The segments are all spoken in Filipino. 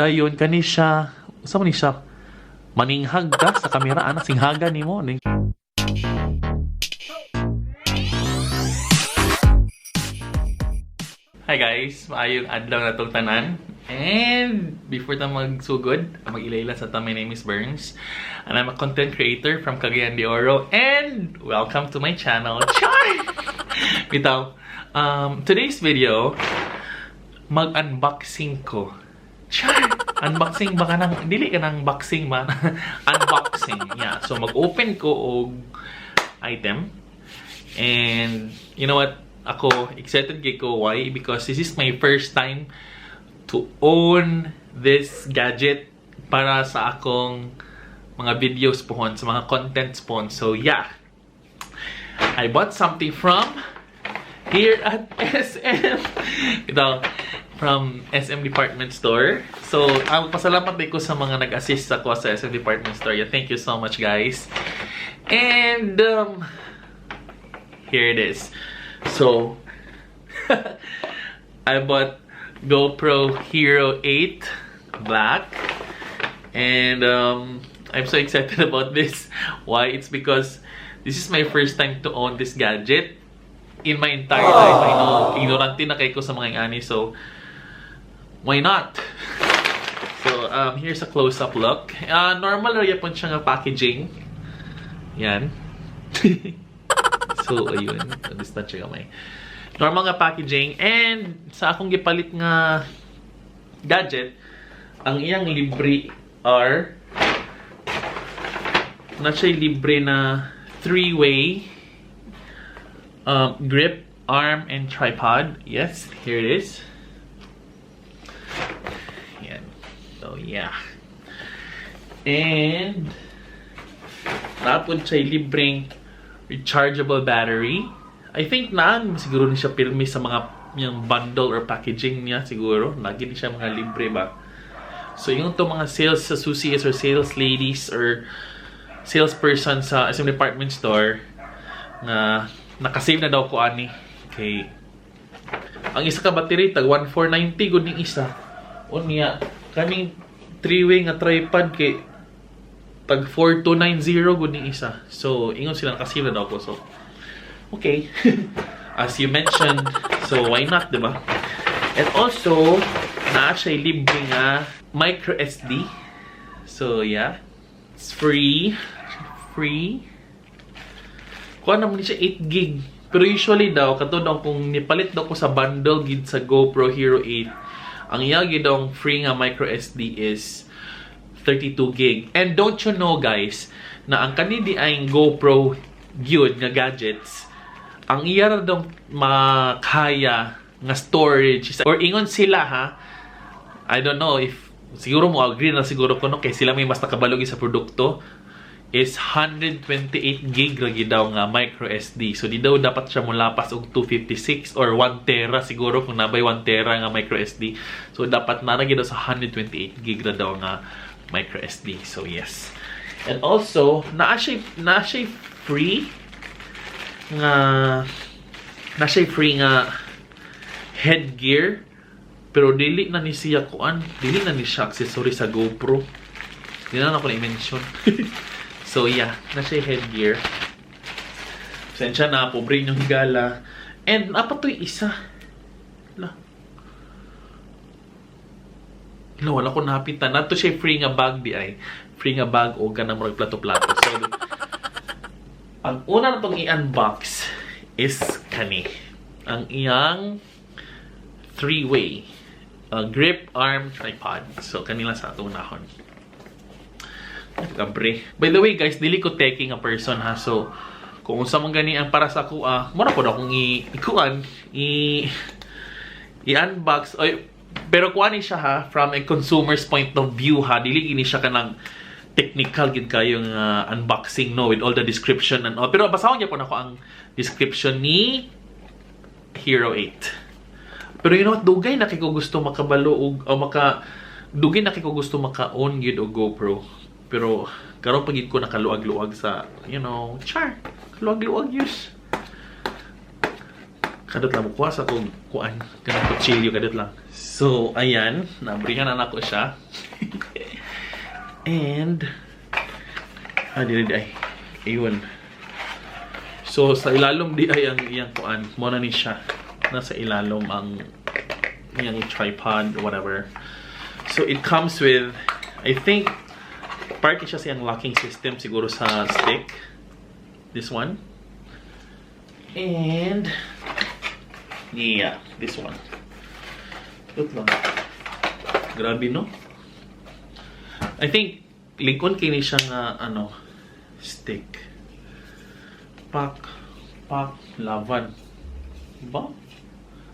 Dayon kani siya, usa man ni siya maninghag ka sa kamera anak singhaga nimo. Hi guys, maayong adlaw na tong tanan. And before ta magsugod, mag-ilayla sa ta, my name is Burns. And I'm a content creator from Cagayan de Oro. And welcome to my channel. Char! Bitaw, today's video, mag-unboxing ko. Char! Unboxing ba ka ng... Dili ka ng boxing ba? Unboxing. Yeah. So, mag-open ko og item. And, you know what? Ako, excited ko. Why? Because this is my first time to own this gadget para sa akong mga videos pohon, sa mga contents pohon. So, yeah. I bought something from here at SM. Ito, from SM Department Store. So, pasalamat din ko sa mga nag-assist ako sa SM Department Store. Yeah, thank you so much, guys. And, here it is. So, I bought GoPro Hero 8 Black. And, I'm so excited about this. Why? It's because this is my first time to own this gadget in my entire life. I know, ignorante na kayo ko sa mga ani, so why not? So, here's a close-up look. Normal rin po siya nga packaging. Yan. So, ayun. Distance siya kamay. Normal nga packaging. And, sa akong gipalit nga gadget, ang iyang libre are na siya libre na 3-way grip, arm, and tripod. Yes, here it is. Yan. So, yeah. And, napon siya libreng rechargeable battery. I think siguro ni siya pirmi sa mga yung bundle or packaging niya siguro. Lagi ni siya mga libre ba. So, yung to mga sales associates or sales ladies or salesperson sa SM Department Store na nakasave na daw ko ani. Okay. Ang isa ka battery tag 1490 gud ning isa. Unya kaning 3-way nga tripod kay tag 4290 gud ning isa. So ingon sila nakasave na daw ko. So okay. As you mentioned, so why not, diba? And also naa siya libre nga micro SD. So yeah. It's free. Kuha naman siya 8 gig. Pero usually daw, katod daw kung nipalit daw ko sa bundle gid sa GoPro Hero 8, ang iyagi daw free nga micro SD is 32 gig. And don't you know, guys, na ang kanidi ay GoPro gyud nga gadgets, ang iya daw makaya nga storage or ingon sila ha. I don't know if siguro mo agree na siguro ko no kay sila may mas nakabalog sa produkto is 128 gig lagi daw nga micro SD. So di daw dapat siya mulapas og 256 or 1 tera siguro kung nabay 1 tera nga micro SD. So dapat naragi daw sa 128 gig na daw nga micro SD. So yes. And also naa siya free nga headgear. Pero dili na ni siya kuan, dili na ni siya accessory sa GoPro. Dili na ako na-mention. So yeah, na siya headgear. Sensya na, pobre yung higala. And apa to isa? Wala ko napitan. Nato siya free nga bag di ay. Free nga bag o ganang murag plato-plato. So, ang una na itong i-unbox is kani. Ang iyang 3-way grip, arm, tripod. So, kanila sa itong unahon. Kabre. By the way, guys, dili ko taking a person ha. So, kung unsa man gani ang para sa ako, mura po na akong i-unbox. Pero kuha ni siya ha, from a consumer's point of view ha. Dili gini siya kanang technical gid kayong unboxing no with all the description and all. Pero basahon niya po na ako ang description ni Hero 8. Pero you know what, dugay na kay ko gusto makabalo og dugay na kay ko gusto maka-own gid og GoPro. Pero karon pagid ko nakaluag-luag sa, you know, char. Luag-luag yus. Kadot lang mo kuha sa kong kuan. Kanang kutsilyo, kadot lang. So, ayan. Nabrihan na ako siya. And, di ay. Ayun. So, sa ilalom di ay ang iyang kuan. Muna ni siya. Nasa ilalom ang iyang tripod, whatever. So, it comes with, I think, part siya sa iyang locking system siguro sa stick. This one. And, yeah, this one. Ito lang. Grabe, no? I think, lingkon kini siya nga, stick. Pak, lavan. Diba?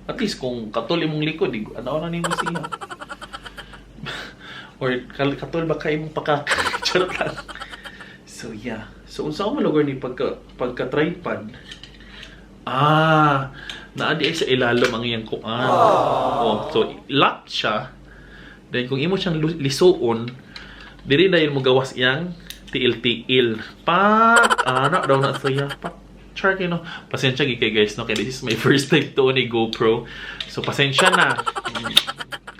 At least, kung katol imong likod, ano na nimo siya? Or, katol ba kayo mong Charot lang. So, yeah. So, unsa ako malugor ni pagka-tripod? Naadi sa ilalom ang iyang kuan. So, lock siya. Then, kung imo siyang lisuon, diri dahil mo gawas iyang tiil-tiil. Daw na saya. Char kayo, no? Pasensya kay guys, no? Kaya this is my first time to ni GoPro. So, pasensya na.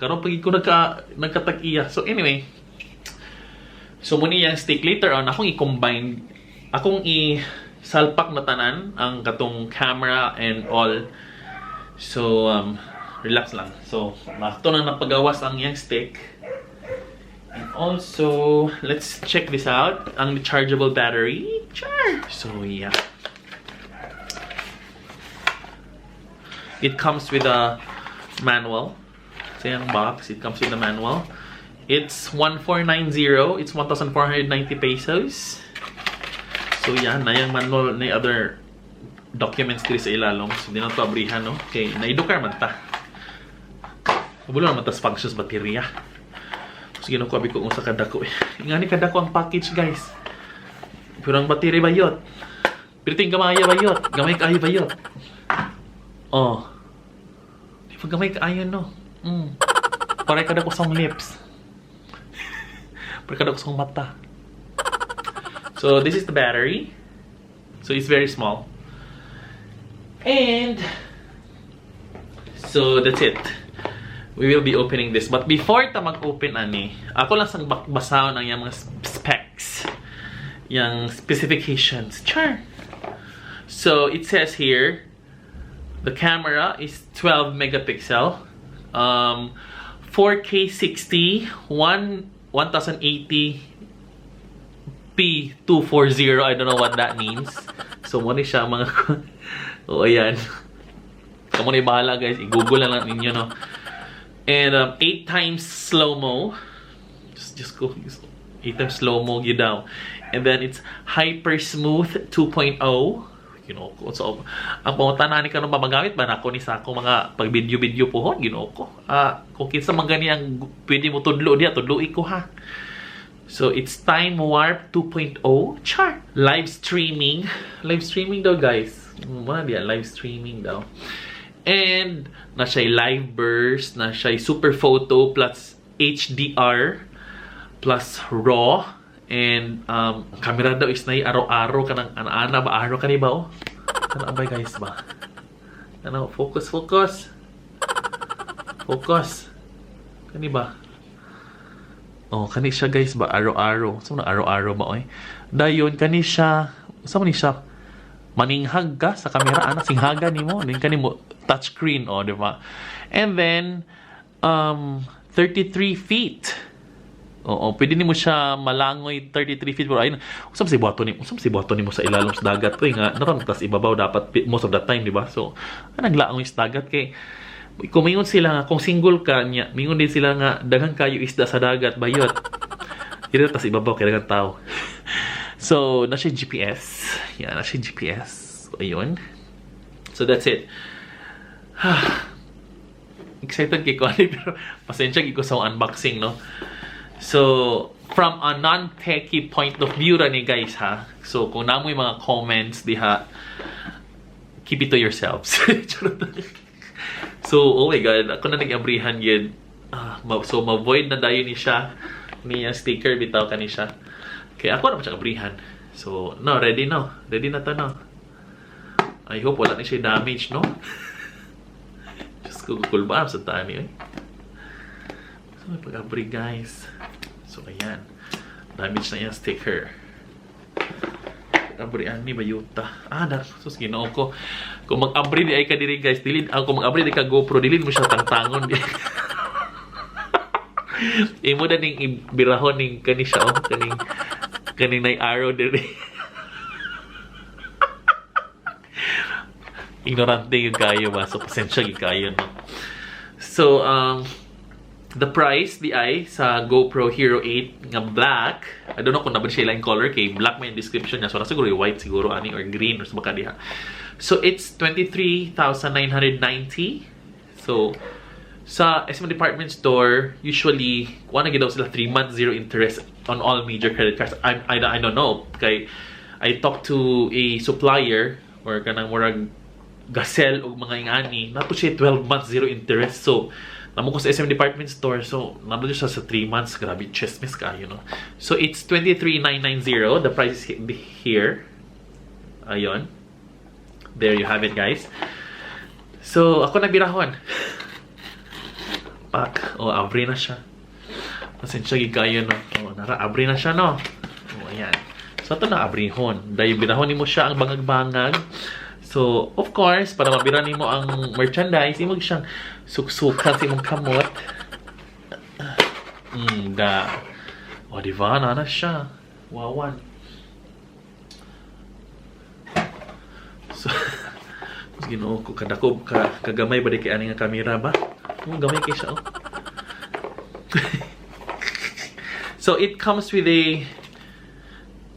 Karon pag ko nagkatag-iya. So, anyway. So, muna yung stick. Later on, akong i-combine. Akong salpak na tanan ang katong camera and all. So, relax lang. So, ito na napagawas ang iyang stick. And also, let's check this out. Ang rechargeable battery. So, yeah. It comes with a manual. Sa iyang box, it comes with a manual. It's 1490. It's 1,490 pesos. So, yan. Na yung manual na other documents dito sa ilalong. So, di na ito abrihan, no? Okay. Naidukar man ta. Mabulo naman tas functions baterya. Sige, no, kabi ko kung sa kadako. Ingani kadako ang package, guys. Pero ang baterya bayot. Pero ting gamaya bayot. Gamay kaayo bayot. Oh. Di pa gamay kaayo, no? Paray kadako sa lips. Paray kadako sa mata. So, this is the battery. So, it's very small. And, so, that's it. We will be opening this. But before ta mag-open, ako lang sang basahon ang yung mga specs. Yung specifications. So, it says here, the camera is 12 megapixel. 4K 60, 1080 P240. I don't know what that means. So, muna siya mga... ayan. Kamu na bahala, guys. I-google na lang ninyo, no? And 8 times slow-mo. Just go. 8 times slow-mo, you down. And then it's Hyper Smooth 2.0. So, ang pangutanani ka nung mamagamit ba na ako ni sa ako mga pag-video-video po, ko. Kung kinsa man gani ang pwede mo tudlo diya, tudloy ko, ha. So, it's Time Warp 2.0. Live streaming. Live streaming daw, guys. Muna diya, live streaming daw. And, na siya'y live burst, na siya'y super photo plus HDR plus RAW. And, camera daw is na araw-araw ka ng ana ba? Araw ka ni ba, oh? Ano ba, guys, ba? Ano, focus. Focus. Kani ba? Oh, kani siya, guys, ba? Araw-araw. Saan na araw-araw ba, oy? Dayon, kani siya, saan ni siya? Maninghag ka sa camera, anak, singhaga ni mo. Then, kani mo, touchscreen, oh, di ba? And then, 33 feet. Oo, pwede nimo siya malangoy 33 feet. Pero ayun, usap si buhaton nimo sa ilalom sa dagat. Uy nga, naron tas ibabaw dapat most of the time, di ba? So, naglaangoy sa dagat kay kung mingon sila nga, kung single ka niya, mingon din sila nga daghang kayo isda sa dagat, bayot. Dito tas ibabaw kay daghang tao. So, na siya GPS. Yeah, na siya GPS. So, ayun. So, that's it. Excited kay ko pero pasensya ko sa unboxing, no? So, from a non-techie point of view ni guys, ha? So, kung namoy mga comments diha, keep it to yourselves. So, oh my god, ako na nag-abrihan yun. So, ma-void na dayo ni siya. Niya sticker, bitaw ka ni siya. Kaya ako na siya abrihan. So, no, ready no? Ready na to, no? I hope wala na siya damage, no? kukulbaan sa tani. So, may pag-abri, guys. So, ayan. Damage na yung sticker. Abri ani bayuta. Sus ginoo ko. Kung mag-abri di ay ka diri guys, dilid kung mag-abri di ka GoPro, dilid mo siya tangtangon. Imo na ning ibirahon ning kani siya kaning nay arrow diri. Ignorante yung kayo ba? So pasensya yung kayo, no? So the price di ay sa GoPro Hero 8 nga black. I don't know kung naban siya lang color kay black may description niya. So na siguro yung white siguro ani or green or sa baka diha. So it's 23,990. So sa SM Department Store, usually kuha na gidaw sila 3 months zero interest on all major credit cards. I don't know kay I talked to a supplier or kanang murag Gasel o mga ingani, nato siya 12 months zero interest. So namo ko sa SM Department Store, so namo siya sa 3 months. Grabe, chismis ka, you know. So it's 23,990. The price is here. Ayun. There you have it, guys. So ako nagbirahon. Pak, abri na siya. Pasensya gid kayo, no. Abri na siya, no. Ayan. So ito na abrihon. Dahil birahon nimo siya ang bangag-bangag. So, of course, para mabira nimo ang merchandise, imo siyang suksukan sa imong kamot. Diba? Na siya. Wawan. So, ginoo ko kadako kagamay ba di kay ani nga kamera ba? Gamay kay siya, oh. So, it comes with a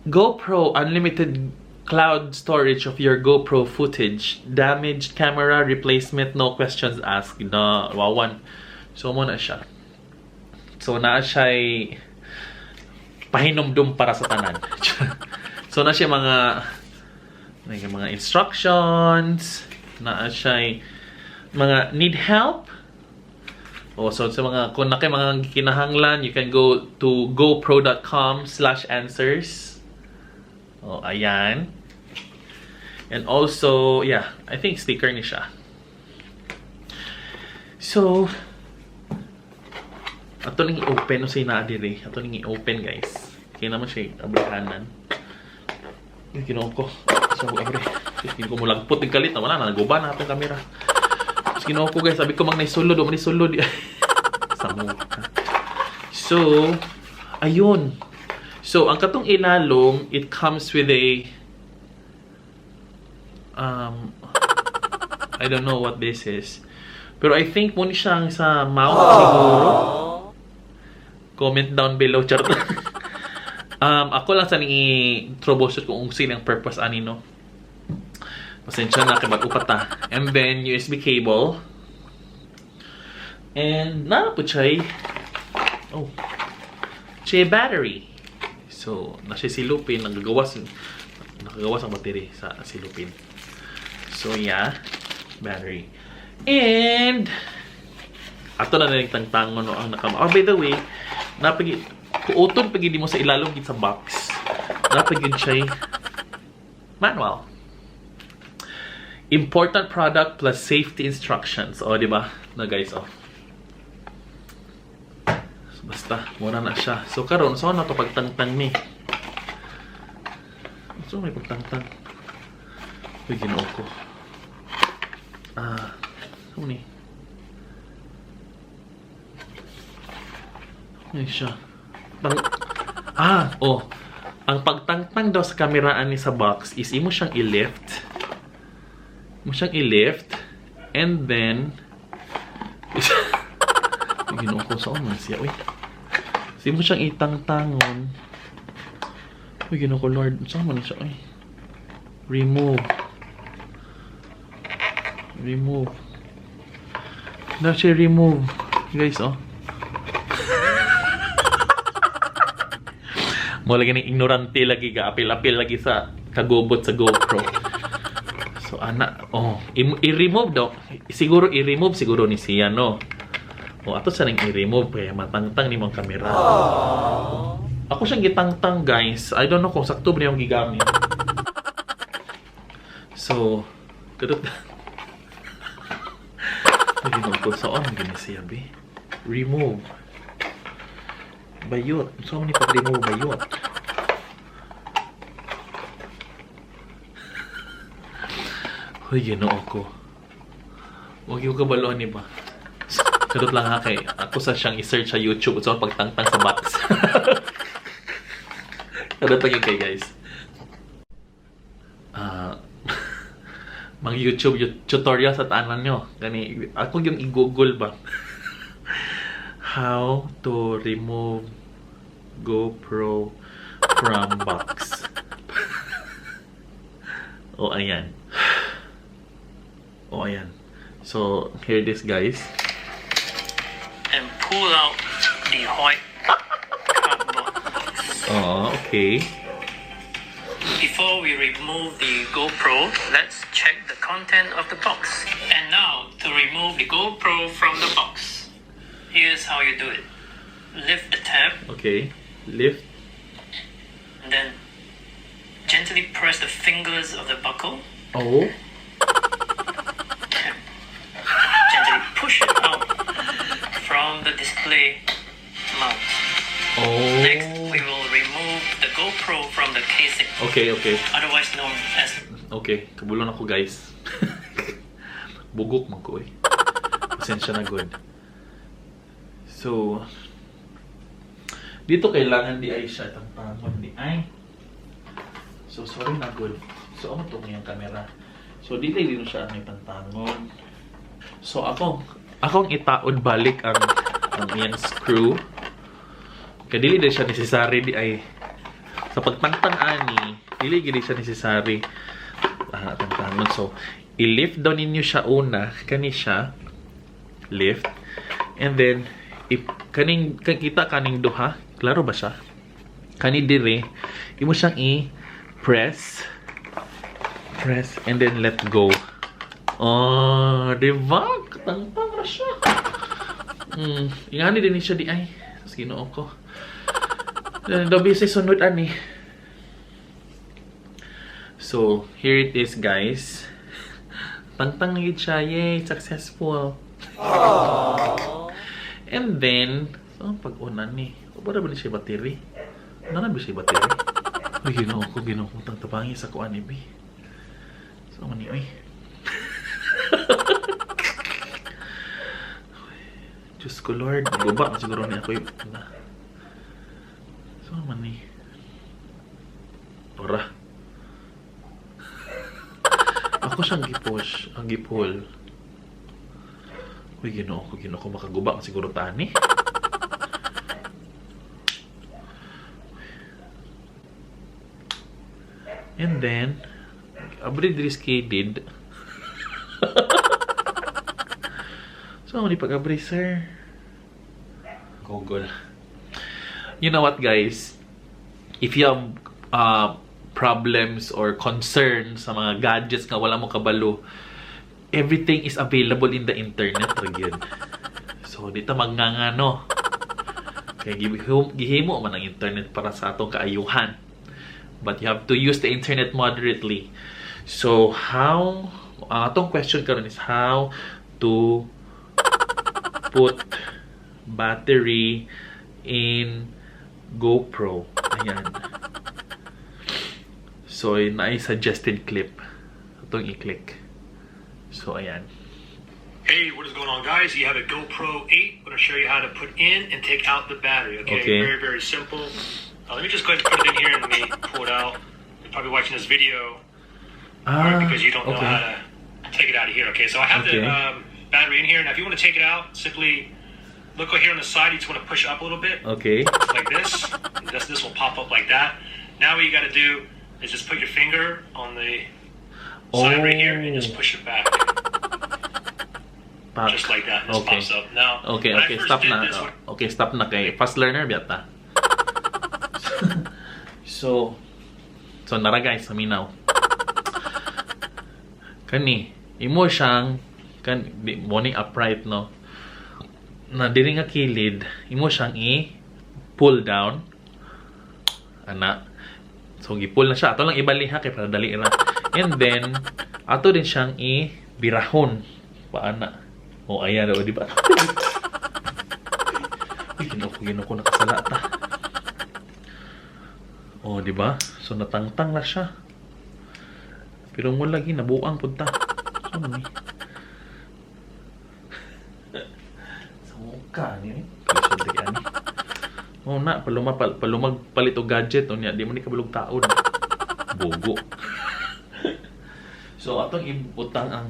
GoPro Unlimited cloud storage of your GoPro footage, damaged camera replacement, no questions asked. Na wawan. So mo na siya. So na siya pahinumdum para sa tanan. So na siya mga instructions, na siya mga need help. So sa mga kung na kay mga kinahanglan, you can go to gopro.com/answers. Ayan. And also, yeah, I think sticker ni siya. So, ato nang i-open o sa inaadiri. Ato nang i-open, guys. Kaya naman siya abrihanan. Yung kinuha ko. So, abri. Hindi ko mulagpot ng kalit. Wala na, naguba na itong camera. Tapos kinuha ko, guys. Sabi ko, mag-naisulod o manisulod. Samuha. So, ayun. So, ang katong ilalong, it comes with a I don't know what this is. Pero I think muna siyang sa mount siguro. Comment down below, chart. Ako lang sa i-troubleshoot kung sino ang purpose ani, no. Pasensya na kay mag-upat ta. And then USB cable. And na po siya battery. So, na siya silupin, nakagawas ang battery sa silupin. So, yeah. Battery. And, ato na tangtangon no, ang nakama. By the way, kuutod pag hindi mo sa ilalong sa box. Napagid siya manual. Important product plus safety instructions. Di ba? Na guys, So, basta, muna na siya. So, karon so na to pagtangtang ni. So, may pagtangtang. Uy, ginoo ko. Ano ni? Ano siya? Ang pagtangtang daw sa kameraan ni sa box is imo siyang i-lift. And then ginoo ko sa man siya. Uy. So, imo siyang itangtangon. Uy, ginoo ko, Lord. Saan man siya? Uy. Remove. Na siya remove. Guys, mo lagi ng ignorante lagi ka. Apil-apil lagi sa kagobot sa GoPro. So, i-remove daw. Siguro ni siya, no? Ato sa nang i-remove. Kaya matangtang ni mong kamera. Ako siyang gitangtang, guys. I don't know kung sakto ba niyang gigamit. So, kadot. Ginugkod sa on, gini siya, be. Remove. Bayot. So, ni pag-remove bayot. Uy, ginoo ko. Huwag yung kabaloan ni ba? Kadot lang ha kay ako sa siyang i-search sa YouTube so pagtangtang sa box. Kadot lang yun kay guys. Mag YouTube tutorial sa tanan nyo. Gani, ako yung i-google ba? How to remove GoPro from box. Oh, ayan. Oh, ayan. So, here it is, guys. And pull out the white cardboard box. Oh, okay. Before we remove the GoPro, let's check the content of the box. And now, to remove the GoPro from the box, here's how you do it. Lift the tab, Okay. Lift. and then gently press the fingers of the buckle. Oh. Gently push it out from the display mount. Oh. Next, we will remove the GoPro from the casing, Okay, okay. otherwise known as Okay. Kabulon ako, guys. Bugok man ko eh. Pasensya na good. So, dito kailangan di ay siya itang tangon di ay. So, sorry na good. So, ako itong yung camera. So, dito din siya may pantangon. So, akong itaod balik ang iyang screw. Kaya dili din siya necessary di ay. Sa pagtangtang ani, dili gid siya necessary. Tantangon. So, i-lift down ninyo siya una. Kani siya. Lift. And then, kita kaning duha. Klaro ba siya? Kani dire. Imo siyang i-press. Press. And then, let go. Oh, diba? Katangtang na siya. Ingani din siya di ay. Tapos ginoo ko. Dabi sa sunod ani. So, here it is, guys. Tangtang na siya. Yay! Successful. Aww. And then, so, pag-unan ni. Para ba ni siya battery? Ano na ba siya battery? Uy, ginoo ko. Tangtapangi sa kuan ni B. So, mani, uy. Diyos ko, Lord. Guba. Siguro niya ako yung... So, mani. Para. Ako siyang gipush. Ang gipull. Uy, ginoo ko makaguba. Siguro tani. And then, abri did. So, hindi pag-abri, sir. Google. You know what, guys? If you have problems or concerns sa mga gadgets nga wala mo kabalo, everything is available in the internet again. So, dito magngangano. Kaya gihimo man ang internet para sa atong kaayuhan. But you have to use the internet moderately. So, how... atong question karon is how to put battery in GoPro. Ayan. So, na-suggested clip. Itong i-click. So, ayan. Hey, what is going on, guys? You have a GoPro 8. I'm going to show you how to put in and take out the battery, okay? Very, very simple. Let me just go ahead and put it in here and let me pull it out. You're probably watching this video because you don't know how to take it out of here, okay? So I have the battery in here. Now, if you want to take it out, simply look over here on the side. You just want to push up a little bit. Okay. Like this. This will pop up like that. Now what you got to do is just put your finger on the side right here and just push it back. Just like that. This pops up. Now, okay, stop na. Okay, stop na kay fast learner biyata. So nara guys, saminaw. Kani, imo siyang morning upright, no? Na diri nga kilid, imo siyang i-pull down. Ana. So, gi-pull na siya. Ato lang ibaliha kay para dali na. And then, ato din siyang i-birahon. Paana. Oh, ayan, di ba? Uy, ginaw ko nakasala ta. Oh, di ba? So, natangtang na siya. Pero mo lagi, nabuang punta. So, ni. Sa mukha ni. Kalisod lagi, ani. Oh, na, palumag palit o gadget. O niya, di mo ni kabalog taon. Bogo. So, atong ibutang ang...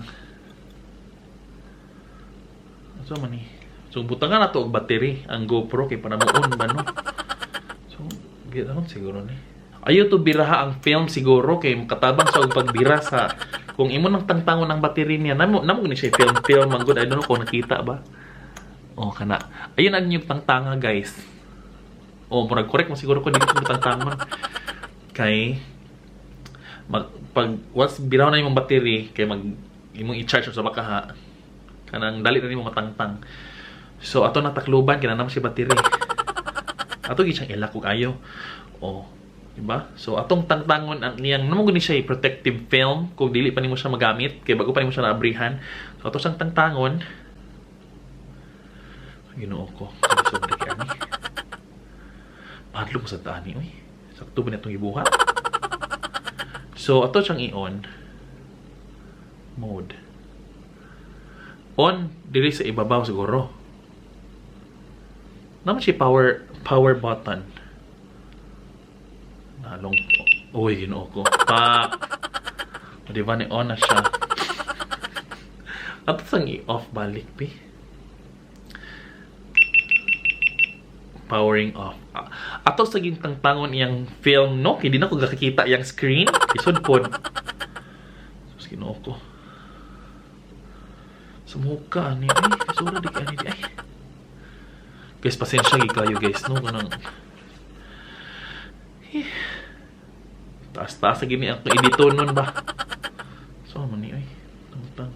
So, mani. So, butangan na ito ang battery. Ang GoPro, kay panamuon ba, no? So, ganoon siguro ni. Ayaw to biraha ang film siguro kay katabang sa pagbira sa kung imo nang tangtangon ang battery niya namo ni siya film ang good. I don't know kung nakita ba. Oh kana. Ayun ang yung tangtanga guys. Oh murag correct mo siguro ko dito sa tangtangon. Kay pag once biraw na imong battery kay imong i-charge sa bakaha kanang dali na nimo matangtang. So ato na takluban kinanam si battery. Ato gi siyang ilak og ayo. Oh diba? So, atong tangtangon ang niyang naman guni siya protective film kung dili pa nimo siya magamit kay bago pa nimo siya naabrihan. So, ato siyang tangtangon. Ginoo ko. Sobre kay ani. Padlo ko sa tani, oy. Sakto ba nitong ibuhat? So, ato siyang i-on. Mode. On diri sa ibabaw siguro. Naman siya power button. Long uy ginoo ko pak di ba ni on na siya ato sang i-off balik pi powering off ato sa gintangtangon iyang film no kay di na ko gakakita iyang screen isod pod sus ginoo ko sumuka ani ay kasura di ka ani di ay guys pasensya gi kayo guys no kanang taas-taas lagi ni ang editor nun ba? So, ano ni, ay. Tangtang.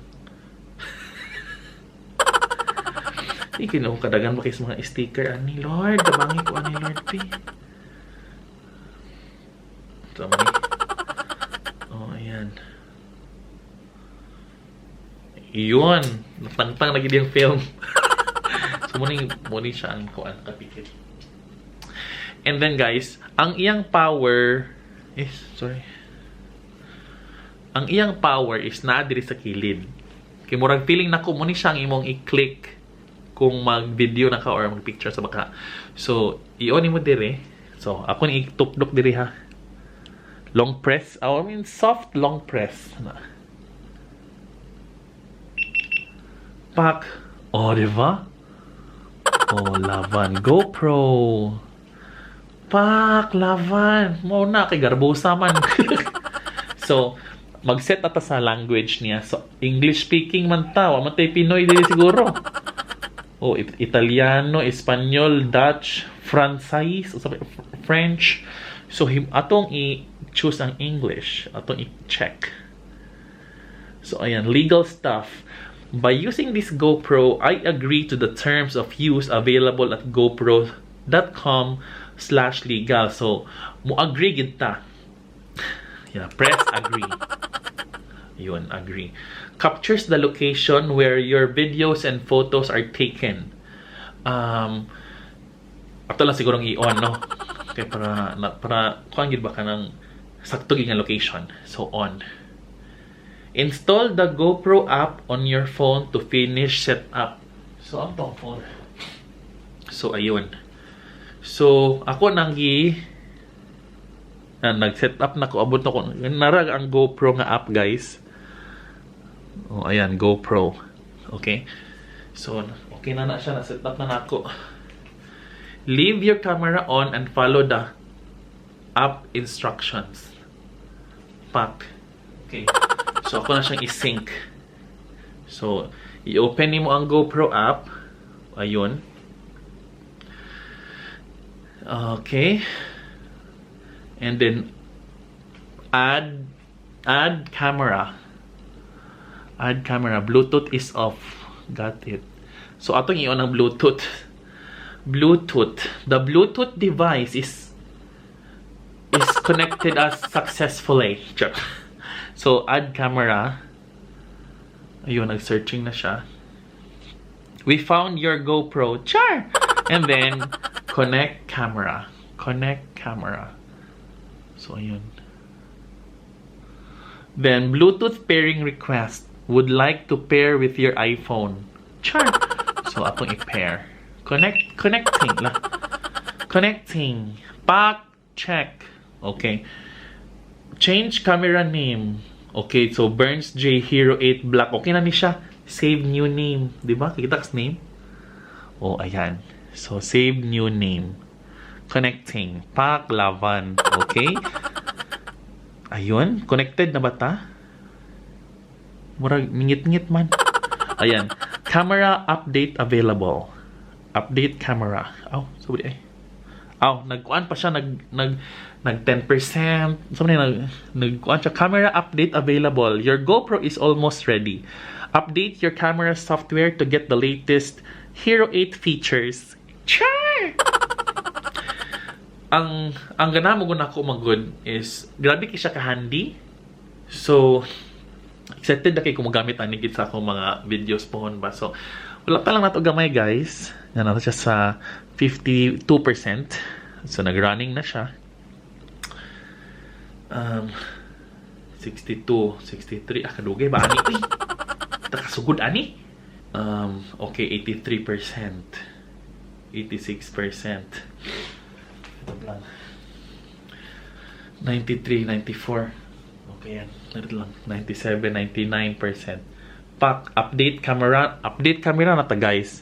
Hindi ko kadagan ba kayo sa mga sticker. Ani, Lord. Dabangi ko, ani, Lord, pi. So, ano ni. Oh, ayan. Iyon. Natangtang lagi diyang film. So, muni siya ang kuan kapikit. And then, guys, ang iyang power... Ang iyang power is naa diri sa kilid. Kay murag feeling nako mo ni siyang imong i-click kung mag-video na ka or mag-picture sa baka. So, i-on mo diri. So, ako ni itupdok diri ha. Long press. I mean, soft long press. Pak. Oh, diba? Oh, laban. GoPro. Pak, laban. Mo na kay garbosa man. So, mag-set ata sa language niya. So, English speaking man ta. Wa man tay Pinoy dili siguro. Oh, Italiano, Espanyol, Dutch, Francais, French. So, atong i-choose ang English. Atong i-check. So, ayan. Legal stuff. By using this GoPro, I agree to the terms of use available at gopro.com/legal. So, mo agree gid ta. Yeah, press agree. Yun, agree. Captures the location where your videos and photos are taken. Ato lang sigurong i-on, no? Okay, para kuan gid ba kanang sakto gid nga location. So, on. Install the GoPro app on your phone to finish setup. So, ang tong phone. So, ayun. So, ako nag-set up na ko. Abot na ko. Narag ang GoPro nga app, guys. Oh, ayan. GoPro. Okay. So, okay na siya. Na-set up na ako. Leave your camera on and follow the app instructions. Pack. Okay. So, ako na siyang i-sync. So, i-open mo ang GoPro app. Ayun. Okay. And then, add camera. Add camera. Bluetooth is off. Got it. So, atong i-on ang Bluetooth. Bluetooth. The Bluetooth device is connected as successfully. So, add camera. Ayun, nag-searching na siya. We found your GoPro. Char! And then, connect camera. Connect camera. So, ayun. Then, Bluetooth pairing request. Would like to pair with your iPhone. Char! So, atong i-pair. Connecting la. Connecting. Pack. Check. Okay. Change camera name. Okay, so Burns J Hero 8 Black. Okay na ni siya. Save new name. Diba? Kita kas name? Oh, ayan. So, save new name. Connecting. Pack Lavan. Okay? Ayun. Connected na ba ta? Murag, mingit-ngit man. Ayan. Camera update available. Update camera. Oh, sorry. Nagkuan pa siya. Nag 10%. Sabi nagkuan siya. Camera update available. Your GoPro is almost ready. Update your camera software to get the latest Hero 8 features. Char! ang gana mo guna ko magud is grabe kay siya ka handy. So excited na kay ko magamit ani gid sa akong mga videos pohon ba. So wala pa lang nato gamay guys. Yan nato siya sa 52%. So nag-running na siya. 62, 63 kadugay ba ani? Uy. Takasugod ani. Okay, 83%. 86%. Ito lang. 93, 94. Okay yan. Ito lang. 97, 99%. Pack, update camera. Update camera na ta guys.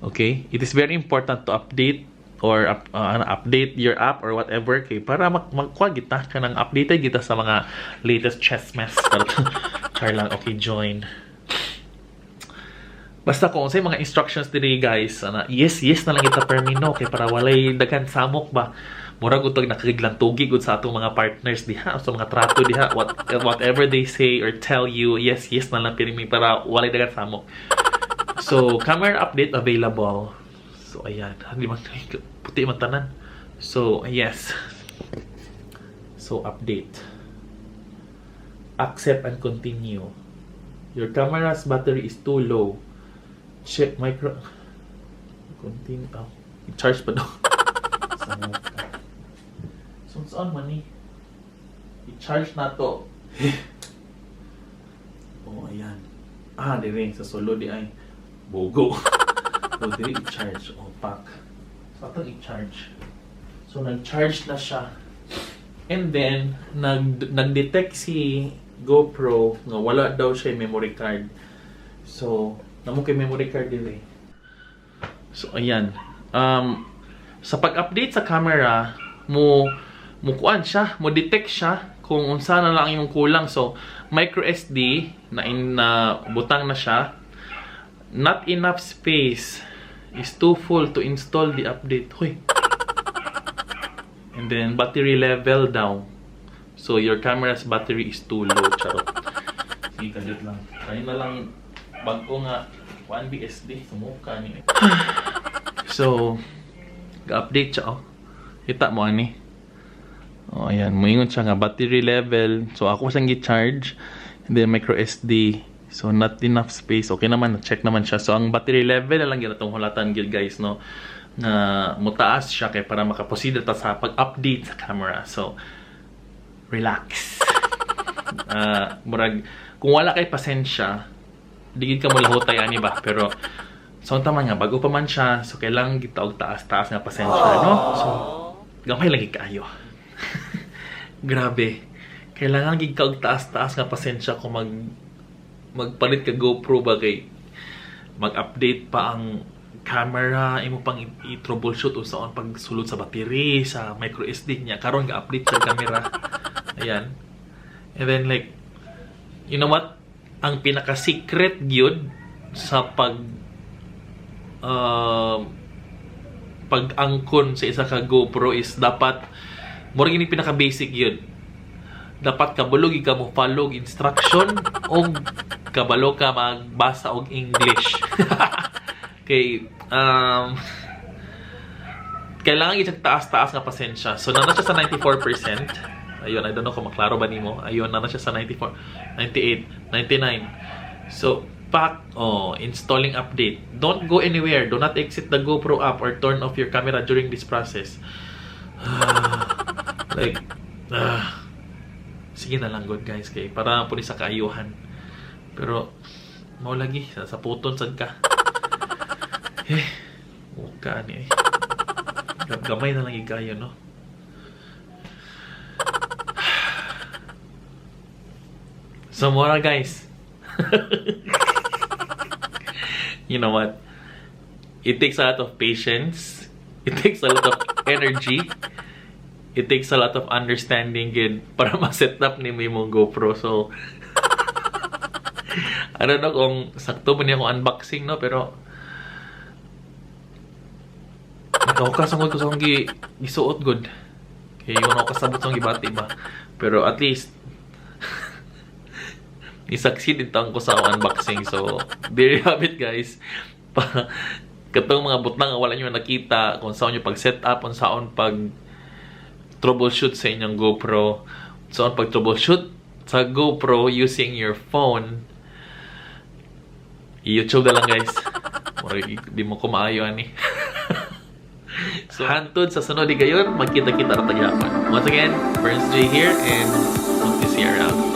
Okay? It is very important to update or update your app or whatever kay para magkuha kita kanang updated kita sa mga latest chess mess. Char lang. Okay, join. Basta kung sa mga instructions diri guys, yes na lang kita permino kay para walay daghan samok ba. Murag utog nakagiglang tugi gud sa atong mga partners diha, sa mga trato diha, whatever they say or tell you, yes na lang pirmi para walay daghan samok. So, camera update available. So, ayan. Hindi man puti man tanan. So, yes. So, update. Accept and continue. Your camera's battery is too low. Check micro. Continue. Oh, i-charge pa daw. So, saan man ni? I-charge na to. Oh, ayan. Dire sa solo di ay. Bogo. So, dire i-charge. Oh, pack. So, atong i-charge. So, nag-charge na siya. And then, nag-detect si GoPro nga wala daw siya memory card. So, namo kay memory card dire. So, ayan. Sa pag-update sa camera, mo kuan siya, mo detect siya kung unsa na lang yung kulang. So, micro SD na butang na siya. Not enough space. Is too full to install the update. Hoy. And then battery level down. So your camera's battery is too low. Charot. Sige, kadit lang. Try na lang bago nga 1 BSD. Sumuka ni. So, ga-update siya. Oh. Kita mo ani. Oh, ayan. Moingon siya nga battery level. So ako siyang gi-charge. And then micro SD. So not enough space. Okay naman, check naman siya. So ang battery level na lang yun itong hulatan guys, no, na mutaas siya kaya para makaproceed ta sa pag-update sa camera. So relax. Murag kung wala kay pasensya, digid ka mo lahotay ani ba, pero so tama nga bago pa man siya, so kailangan kita og taas nga pasensya, no? So gamay lagi kaayo. Grabe. Kailangan gid ka og taas nga pasensya kung magpalit ka GoPro ba kay mag-update pa ang camera, imo pang i-troubleshoot o saan pagsulod sa battery, sa micro SD niya, karon ga-update sa camera. Ayan. And then like, you know what? Ang pinaka-secret gyud sa pag-angkon sa isa ka GoPro is dapat murag ini pinaka-basic gyud. Dapat kabalo ka mo follow instruction o kabalo ka magbasa og English. Okay, kailangan itag taas-taas nga pasensya. So, nana siya sa 94%. Ayun, I don't know kung maklaro ba nimo. Ayun, nana siya sa 94, 98, 99. So, pack. Installing update. Don't go anywhere. Do not exit the GoPro app or turn off your camera during this process. Sige na lang good guys kay para po ni sa kaayuhan. Pero mo lagi sa puton sad ka. Ka ni. Gamay na lang igayo no. So mura guys. You know what? It takes a lot of patience. It takes a lot of energy. It takes a lot of understanding good para ma-set up ni mong GoPro. So, I don't know kung sakto ba niya akong unboxing, no? Pero, nakakasangod ko sa akong gisuot good. Kaya yun ako kasabot sa akong gibati ba? Pero at least, ni-succeed din ko sa akong unboxing. So, there you have it guys. Katong mga butang wala nyo nakita kung saan nyo pag-set up, kung saan pag troubleshoot sa inyong GoPro. So, pag troubleshoot sa GoPro using your phone, YouTube na lang guys. Di mo ko maayo ani. So, hantod sa sunod di gayon, magkita-kita na tagyapan. Once again, Burns J here and hope to see you around.